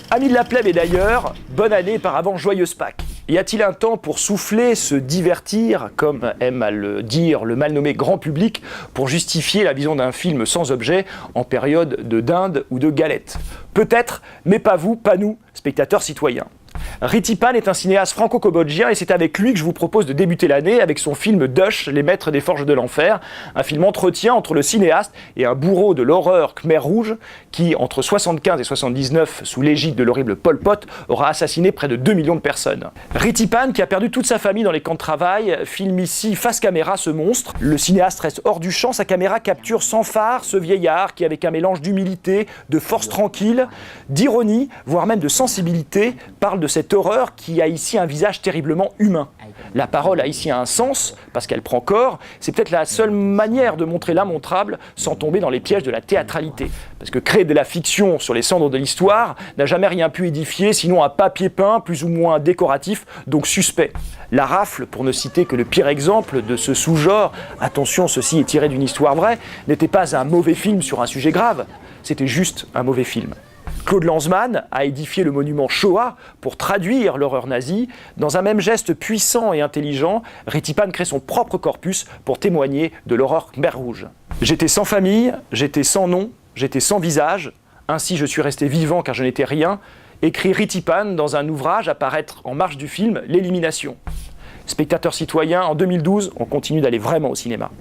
Amis de la plèbe et d'ailleurs, bonne année et par avant joyeuse Pâques. Y a-t-il un temps pour souffler, se divertir, comme aime à le dire le mal nommé grand public, pour justifier la vision d'un film sans objet en période de dinde ou de galette? Peut-être, mais pas vous, pas nous, spectateurs citoyens. Ritipan est un cinéaste franco-cambodgien et c'est avec lui que je vous propose de débuter l'année avec son film Dush, les maîtres des forges de l'enfer, un film entretien entre le cinéaste et un bourreau de l'horreur Khmer Rouge qui, entre 75 et 79, sous l'égide de l'horrible Pol Pot, aura assassiné près de 2 millions de personnes. Ritipan, qui a perdu toute sa famille dans les camps de travail, filme ici face caméra ce monstre. Le cinéaste reste hors du champ, sa caméra capture sans phare ce vieillard qui, avec un mélange d'humilité, de force tranquille, d'ironie, voire même de sensibilité, parle de cette horreur qui a ici un visage terriblement humain. La parole a ici un sens, parce qu'elle prend corps, c'est peut-être la seule manière de montrer l'immontrable sans tomber dans les pièges de la théâtralité. Parce que créer de la fiction sur les cendres de l'histoire n'a jamais rien pu édifier, sinon un papier peint plus ou moins décoratif, donc suspect. La Rafle, pour ne citer que le pire exemple de ce sous-genre, attention, ceci est tiré d'une histoire vraie, n'était pas un mauvais film sur un sujet grave, c'était juste un mauvais film. Claude Lanzmann a édifié le monument Shoah pour traduire l'horreur nazie. Dans un même geste puissant et intelligent, Ritipan crée son propre corpus pour témoigner de l'horreur Khmer Rouge. J'étais sans famille, j'étais sans nom, j'étais sans visage, ainsi je suis resté vivant car je n'étais rien, écrit Ritipan dans un ouvrage à paraître en marge du film L'élimination. Spectateurs citoyens, en 2012, on continue d'aller vraiment au cinéma.